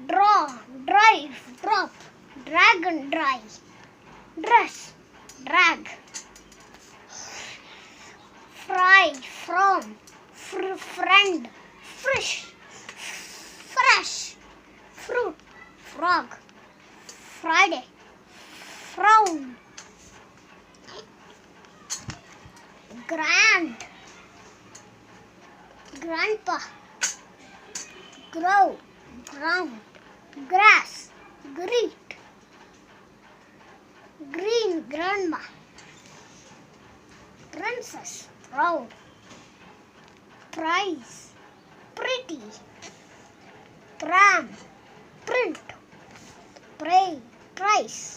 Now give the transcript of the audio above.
draw, drive, drop, dragon, dry, dress, drag, fry, from, friend, fish, fresh, fruit, frog, Friday, frown, grand, grandpa, grow, ground, grass, greet, green, grandma, princess, proud, prize, pretty, pram, print, pray, price,